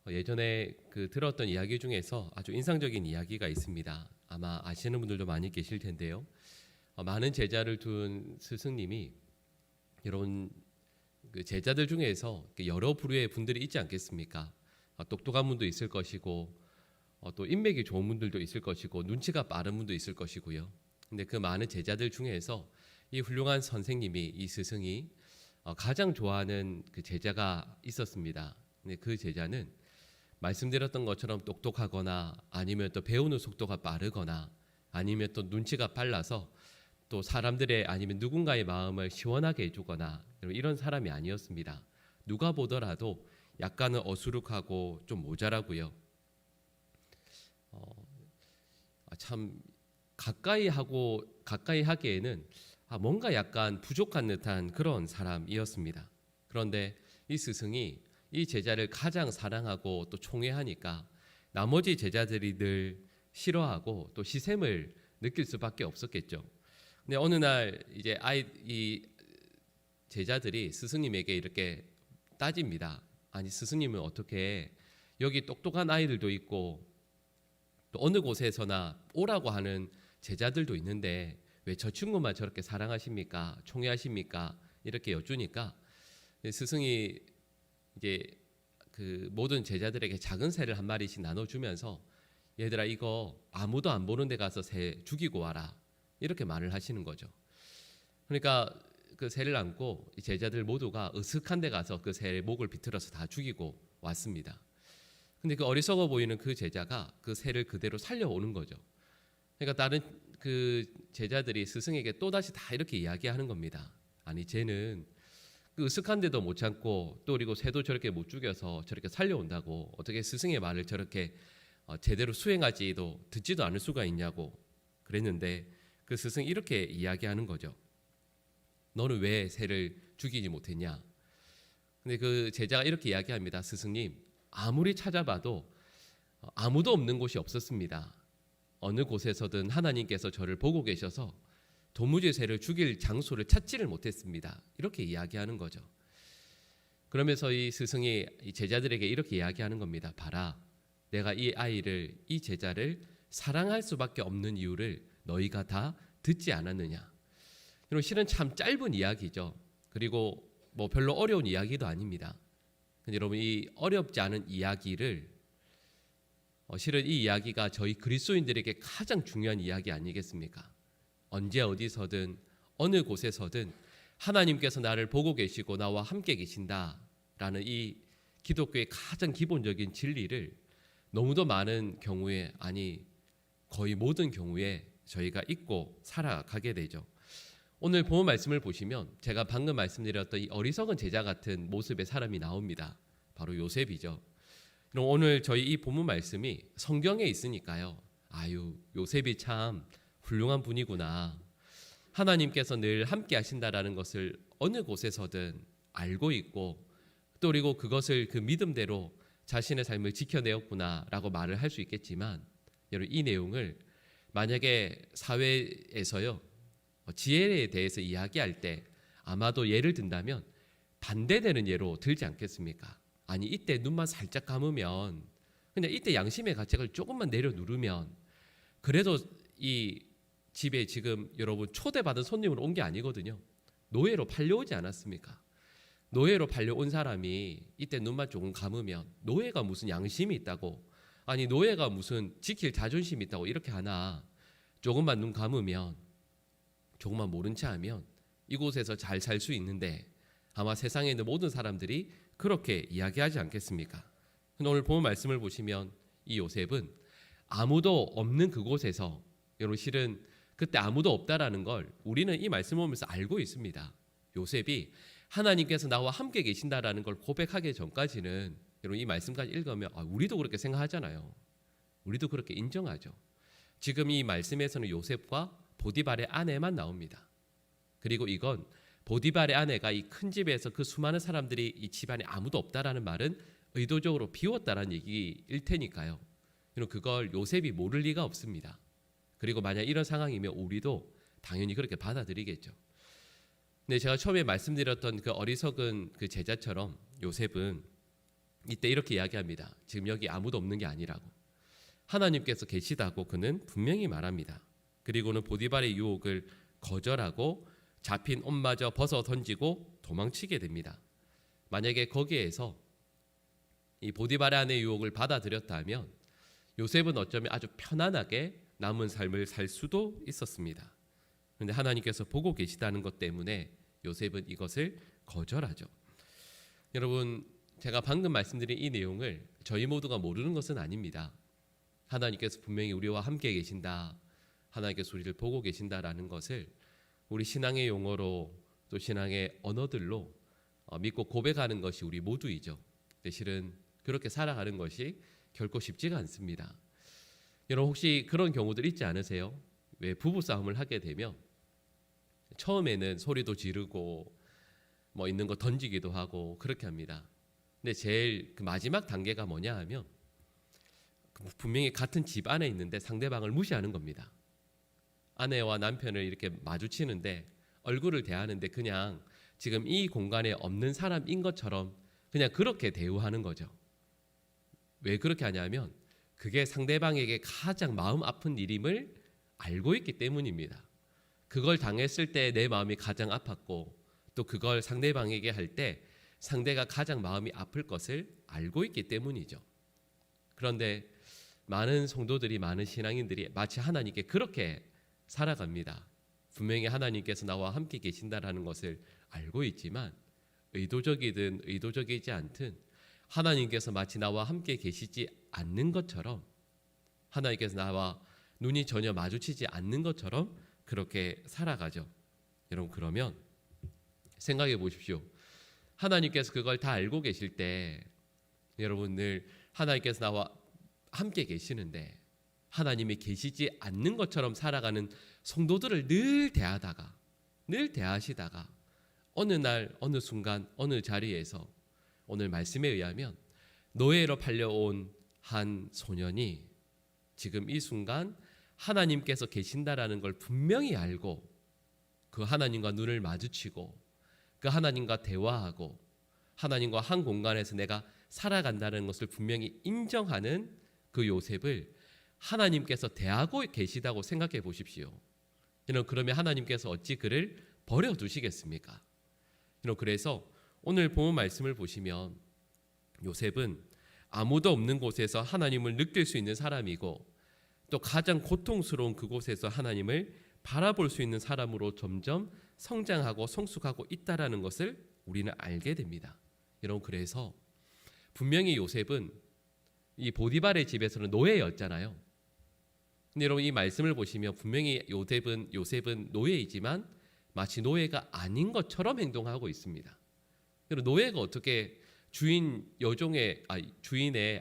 예전에 들었던 이야기 중에서 아주 인상적인 이야기가 있습니다. 아마 아시는 분들도 많이 계실 텐데요. 많은 제자를 둔 스승님이 이런 제자들 중에서 여러 부류의 분들이 있지 않겠습니까? 똑똑한 분도 있을 것이고 또 인맥이 좋은 분들도 있을 것이고 눈치가 빠른 분도 있을 것이고요. 근데 그 많은 제자들 중에서 이 훌륭한 선생님이, 이 스승이 가장 좋아하는 그 제자가 있었습니다. 근데 그 제자는 말씀드렸던 것처럼 똑똑하거나 아니면 또 배우는 속도가 빠르거나 아니면 또 눈치가 빨라서 또 사람들의 아니면 누군가의 마음을 시원하게 해주거나 이런 사람이 아니었습니다. 누가 보더라도 약간은 어수룩하고 좀 모자라고요. 참 가까이 하기에는 뭔가 약간 부족한 듯한 그런 사람이었습니다. 그런데 이 스승이 이 제자를 가장 사랑하고 또 총애하니까 나머지 제자들이 늘 싫어하고 또 시샘을 느낄 수밖에 없었겠죠. 근데 어느 날 이제 이 제자들이 스승님에게 이렇게 따집니다. 아니 스승님은 어떻게 여기 똑똑한 아이들도 있고 또 어느 곳에서나 오라고 하는 제자들도 있는데 왜 저 친구만 저렇게 사랑하십니까? 총애하십니까? 이렇게 여쭈니까 스승이 이제 그 모든 제자들에게 작은 새를 한 마리씩 나눠주면서 얘들아 이거 아무도 안 보는 데 가서 새 죽이고 와라 이렇게 말을 하시는 거죠. 그러니까 그 새를 안고 이 제자들 모두가 으슥한 데 가서 그 새의 목을 비틀어서 다 죽이고 왔습니다. 근데 그 어리석어 보이는 그 제자가 그 새를 그대로 살려오는 거죠. 그러니까 다른 그 제자들이 스승에게 또다시 다 이렇게 이야기하는 겁니다. 아니 쟤는 그 으슥한 데도 못 참고 또 그리고 새도 저렇게 못 죽여서 저렇게 살려온다고 어떻게 스승의 말을 저렇게 제대로 수행하지도 듣지도 않을 수가 있냐고 그랬는데 그 스승이 이렇게 이야기하는 거죠. 너는 왜 새를 죽이지 못했냐? 근데 그 제자가 이렇게 이야기합니다. 스승님, 아무리 찾아봐도 아무도 없는 곳이 없었습니다. 어느 곳에서든 하나님께서 저를 보고 계셔서 도무지 새를 죽일 장소를 찾지를 못했습니다. 이렇게 이야기하는 거죠. 그러면서 이 스승이 이 제자들에게 이렇게 이야기하는 겁니다. 봐라, 내가 이 제자를 사랑할 수밖에 없는 이유를 너희가 다 듣지 않았느냐. 이런 실은 참 짧은 이야기죠. 그리고 뭐 별로 어려운 이야기도 아닙니다. 근데 여러분 이 어렵지 않은 이야기를 실은 이 이야기가 저희 그리스도인들에게 가장 중요한 이야기 아니겠습니까? 언제 어디서든 어느 곳에서든 하나님께서 나를 보고 계시고 나와 함께 계신다라는 이 기독교의 가장 기본적인 진리를 너무도 많은 경우에 아니 거의 모든 경우에 저희가 잊고 살아가게 되죠. 오늘 본문 말씀을 보시면 제가 방금 말씀드렸던 이 어리석은 제자 같은 모습의 사람이 나옵니다. 바로 요셉이죠. 그럼 오늘 저희 이 본문 말씀이 성경에 있으니까요. 아유 요셉이 참 훌륭한 분이구나. 하나님께서 늘 함께 하신다라는 것을 어느 곳에서든 알고 있고 또 그리고 그것을 그 믿음대로 자신의 삶을 지켜내었구나라고 말을 할 수 있겠지만 여러분 이 내용을 만약에 사회에서요 지혜에 대해서 이야기할 때 아마도 예를 든다면 반대되는 예로 들지 않겠습니까? 아니 이때 눈만 살짝 감으면 그냥 이때 양심의 가책을 조금만 내려 누르면 그래도 이 집에 지금 여러분 초대받은 손님으로 온 게 아니거든요. 노예로 팔려오지 않았습니까? 노예로 팔려온 사람이 이때 눈만 조금 감으면 노예가 무슨 양심이 있다고 아니 노예가 무슨 지킬 자존심이 있다고 이렇게 하나. 조금만 눈 감으면 조금만 모른 체 하면 이곳에서 잘 살 수 있는데 아마 세상에 있는 모든 사람들이 그렇게 이야기하지 않겠습니까? 오늘 본 말씀을 보시면 이 요셉은 아무도 없는 그곳에서 여러분 실은 그때 아무도 없다라는 걸 우리는 이 말씀을 보면서 알고 있습니다. 요셉이 하나님께서 나와 함께 계신다라는 걸 고백하기 전까지는 여러분 이 말씀까지 읽으면 우리도 그렇게 생각하잖아요. 우리도 그렇게 인정하죠. 지금 이 말씀에서는 요셉과 보디발의 아내만 나옵니다. 그리고 이건 보디발의 아내가 이 큰 집에서 그 수많은 사람들이 이 집안에 아무도 없다라는 말은 의도적으로 비웠다라는 얘기일 테니까요. 그걸 요셉이 모를 리가 없습니다. 그리고 만약 이런 상황이면 우리도 당연히 그렇게 받아들이겠죠. 근데 제가 처음에 말씀드렸던 그 어리석은 그 제자처럼 요셉은 이때 이렇게 이야기합니다. 지금 여기 아무도 없는 게 아니라고. 하나님께서 계시다고 그는 분명히 말합니다. 그리고는 보디발의 유혹을 거절하고 잡힌 옷마저 벗어 던지고 도망치게 됩니다. 만약에 거기에서 이 보디발의 아내의 유혹을 받아들였다면 요셉은 어쩌면 아주 편안하게 남은 삶을 살 수도 있었습니다. 그런데 하나님께서 보고 계시다는 것 때문에 요셉은 이것을 거절하죠. 여러분, 제가 방금 말씀드린 이 내용을 저희 모두가 모르는 것은 아닙니다. 하나님께서 분명히 우리와 함께 계신다, 하나님께서 우리를 보고 계신다라는 것을 우리 신앙의 용어로 또 신앙의 언어들로 믿고 고백하는 것이 우리 모두이죠. 실은 그렇게 살아가는 것이 결코 쉽지가 않습니다. 여러분, 혹시 그런 경우들 있지 않으세요? 왜 부부싸움을 하게 되면 처음에는 소리도 지르고 뭐 있는 거 던지기도 하고 그렇게 합니다. 근데 제일 그 마지막 단계가 뭐냐 하면 분명히 같은 집 안에 있는데 상대방을 무시하는 겁니다. 아내와 남편을 이렇게 마주치는데 얼굴을 대하는데 그냥 지금 이 공간에 없는 사람인 것처럼 그냥 그렇게 대우하는 거죠. 왜 그렇게 하냐면 그게 상대방에게 가장 마음 아픈 일임을 알고 있기 때문입니다. 그걸 당했을 때 내 마음이 가장 아팠고 또 그걸 상대방에게 할 때 상대가 가장 마음이 아플 것을 알고 있기 때문이죠. 그런데 많은 성도들이, 많은 신앙인들이 마치 하나님께 그렇게 살아갑니다. 분명히 하나님께서 나와 함께 계신다라는 것을 알고 있지만 의도적이든 의도적이지 않든 하나님께서 마치 나와 함께 계시지 않는 것처럼, 하나님께서 나와 눈이 전혀 마주치지 않는 것처럼 그렇게 살아가죠. 여러분, 그러면 생각해 보십시오. 하나님께서 그걸 다 알고 계실 때 여러분 늘 하나님께서 나와 함께 계시는데 하나님이 계시지 않는 것처럼 살아가는 성도들을 늘 대하시다가 어느 날 어느 순간 어느 자리에서 오늘 말씀에 의하면 노예로 팔려온 한 소년이 지금 이 순간 하나님께서 계신다라는 걸 분명히 알고 그 하나님과 눈을 마주치고 그 하나님과 대화하고 하나님과 한 공간에서 내가 살아간다는 것을 분명히 인정하는 그 요셉을 하나님께서 대하고 계시다고 생각해 보십시오. 여러분, 그러면 하나님께서 어찌 그를 버려두시겠습니까? 여러분, 그래서 오늘 본문 말씀을 보시면 요셉은 아무도 없는 곳에서 하나님을 느낄 수 있는 사람이고 또 가장 고통스러운 그곳에서 하나님을 바라볼 수 있는 사람으로 점점 성장하고 성숙하고 있다라는 것을 우리는 알게 됩니다. 여러분, 그래서 분명히 요셉은 이 보디발의 집에서는 노예였잖아요. 근데 여러분, 이 말씀을 보시면 분명히 요셉은 노예이지만 마치 노예가 아닌 것처럼 행동하고 있습니다. 여러분, 노예가 어떻게 주인의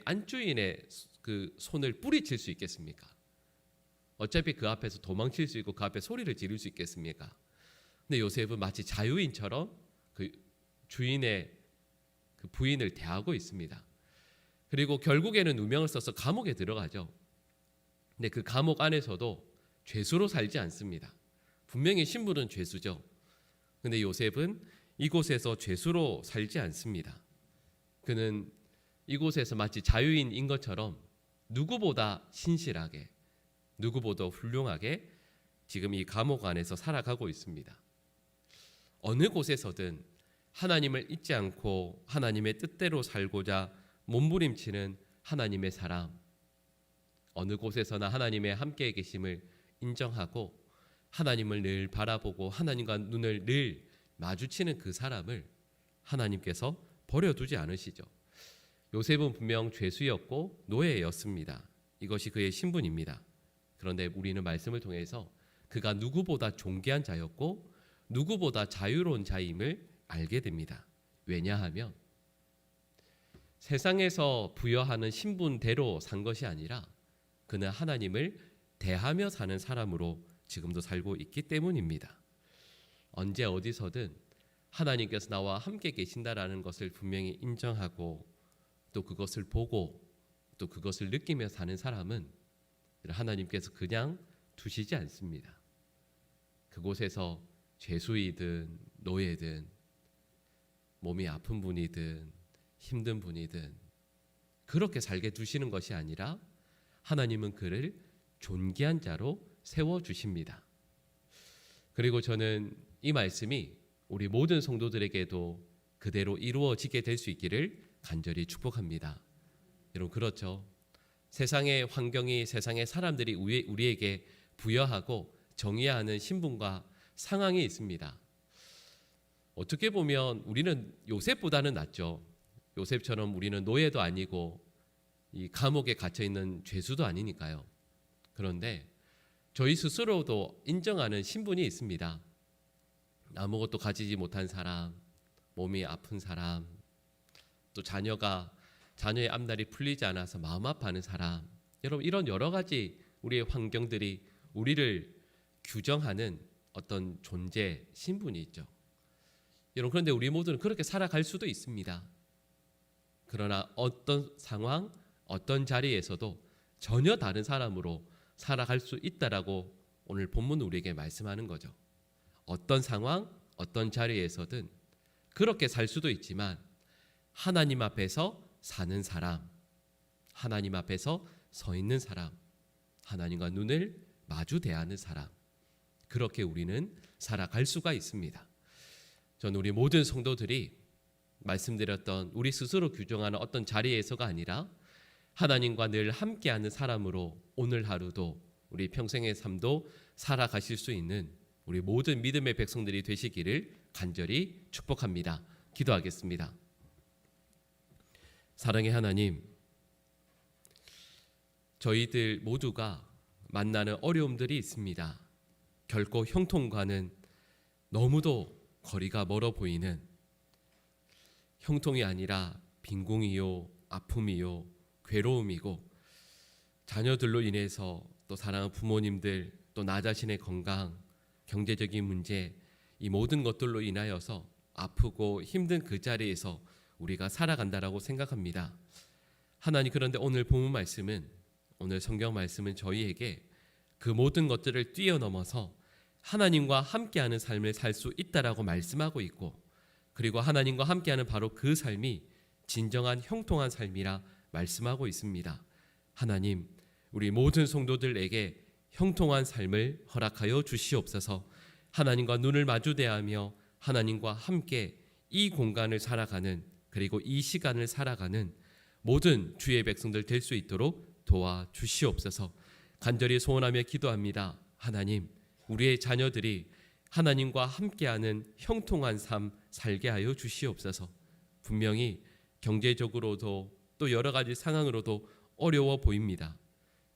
안주인의 그 손을 뿌리칠 수 있겠습니까? 어차피 그 앞에서 도망칠 수 있고 그 앞에 소리를 지를 수 있겠습니까? 근데 요셉은 마치 자유인처럼 그 주인의 그 부인을 대하고 있습니다. 그리고 결국에는 누명을 써서 감옥에 들어가죠. 근데 그 감옥 안에서도 죄수로 살지 않습니다. 분명히 신분은 죄수죠. 근데 요셉은 이곳에서 죄수로 살지 않습니다. 그는 이곳에서 마치 자유인인 것처럼 누구보다 신실하게, 누구보다 훌륭하게 지금 이 감옥 안에서 살아가고 있습니다. 어느 곳에서든 하나님을 잊지 않고 하나님의 뜻대로 살고자 몸부림치는 하나님의 사람, 어느 곳에서나 하나님의 함께 계심을 인정하고 하나님을 늘 바라보고 하나님과 눈을 늘 마주치는 그 사람을 하나님께서 버려두지 않으시죠. 요셉은 분명 죄수였고 노예였습니다. 이것이 그의 신분입니다. 그런데 우리는 말씀을 통해서 그가 누구보다 존귀한 자였고 누구보다 자유로운 자임을 알게 됩니다. 왜냐하면 세상에서 부여하는 신분대로 산 것이 아니라 그는 하나님을 대하며 사는 사람으로 지금도 살고 있기 때문입니다. 언제 어디서든 하나님께서 나와 함께 계신다라는 것을 분명히 인정하고 또 그것을 보고 또 그것을 느끼며 사는 사람은 하나님께서 그냥 두시지 않습니다. 그곳에서 죄수이든 노예든 몸이 아픈 분이든 힘든 분이든 그렇게 살게 두시는 것이 아니라 하나님은 그를 존귀한 자로 세워주십니다. 그리고 저는 이 말씀이 우리 모든 성도들에게도 그대로 이루어지게 될 수 있기를 간절히 축복합니다. 여러분, 그렇죠? 세상의 환경이, 세상의 사람들이 우리에게 부여하고 정의하는 신분과 상황이 있습니다. 어떻게 보면 우리는 요셉보다는 낫죠. 요셉처럼 우리는 노예도 아니고 이 감옥에 갇혀 있는 죄수도 아니니까요. 그런데 저희 스스로도 인정하는 신분이 있습니다. 아무것도 가지지 못한 사람, 몸이 아픈 사람, 또 자녀의 앞날이 풀리지 않아서 마음 아파하는 사람. 여러분, 이런 여러 가지 우리의 환경들이 우리를 규정하는 어떤 존재, 신분이 있죠. 여러분, 그런데 우리 모두는 그렇게 살아갈 수도 있습니다. 그러나 어떤 상황, 어떤 자리에서도 전혀 다른 사람으로 살아갈 수 있다라고 오늘 본문은 우리에게 말씀하는 거죠. 어떤 상황, 어떤 자리에서든 그렇게 살 수도 있지만 하나님 앞에서 사는 사람, 하나님 앞에서 서 있는 사람, 하나님과 눈을 마주 대하는 사람, 그렇게 우리는 살아갈 수가 있습니다. 저는 우리 모든 성도들이 말씀드렸던 우리 스스로 규정하는 어떤 자리에서가 아니라 하나님과 늘 함께하는 사람으로 오늘 하루도 우리 평생의 삶도 살아가실 수 있는 우리 모든 믿음의 백성들이 되시기를 간절히 축복합니다. 기도하겠습니다. 사랑의 하나님, 저희들 모두가 만나는 어려움들이 있습니다. 결코 형통과는 너무도 거리가 멀어 보이는, 형통이 아니라 빈궁이요, 아픔이요, 괴로움이고, 자녀들로 인해서 또 사랑하는 부모님들, 또 나 자신의 건강, 경제적인 문제, 이 모든 것들로 인하여서 아프고 힘든 그 자리에서 우리가 살아간다라고 생각합니다. 하나님, 그런데 오늘 본문 말씀은, 오늘 성경 말씀은 저희에게 그 모든 것들을 뛰어넘어서 하나님과 함께하는 삶을 살 수 있다라고 말씀하고 있고, 그리고 하나님과 함께하는 바로 그 삶이 진정한 형통한 삶이라 말씀하고 있습니다. 하나님, 우리 모든 성도들에게 형통한 삶을 허락하여 주시옵소서. 하나님과 눈을 마주대하며 하나님과 함께 이 공간을 살아가는, 그리고 이 시간을 살아가는 모든 주의 백성들 될 수 있도록 도와주시옵소서. 간절히 소원하며 기도합니다. 하나님, 우리의 자녀들이 하나님과 함께하는 형통한 삶 살게 하여 주시옵소서. 분명히 경제적으로도 또 여러 가지 상황으로도 어려워 보입니다.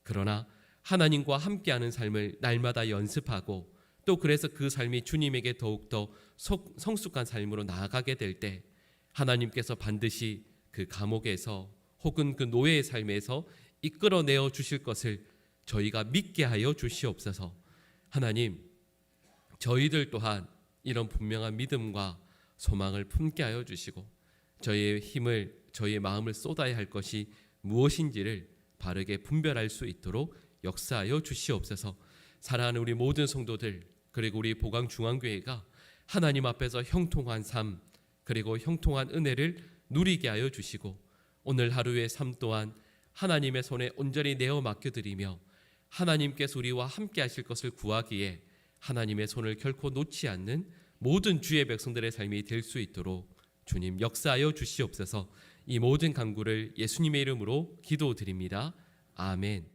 그러나 하나님과 함께하는 삶을 날마다 연습하고, 또 그래서 그 삶이 주님에게 더욱더 성숙한 삶으로 나아가게 될 때 하나님께서 반드시 그 감옥에서 혹은 그 노예의 삶에서 이끌어내어 주실 것을 저희가 믿게 하여 주시옵소서. 하나님, 저희들 또한 이런 분명한 믿음과 소망을 품게 하여 주시고, 저희의 힘을, 저희의 마음을 쏟아야 할 것이 무엇인지를 바르게 분별할 수 있도록 역사하여 주시옵소서. 사랑하는 우리 모든 성도들, 그리고 우리 보강중앙교회가 하나님 앞에서 형통한 삶, 그리고 형통한 은혜를 누리게 하여 주시고, 오늘 하루의 삶 또한 하나님의 손에 온전히 내어 맡겨드리며 하나님께서 우리와 함께 하실 것을 구하기에 하나님의 손을 결코 놓지 않는 모든 주의 백성들의 삶이 될 수 있도록 주님 역사하여 주시옵소서. 이 모든 간구를 예수님의 이름으로 기도드립니다. 아멘.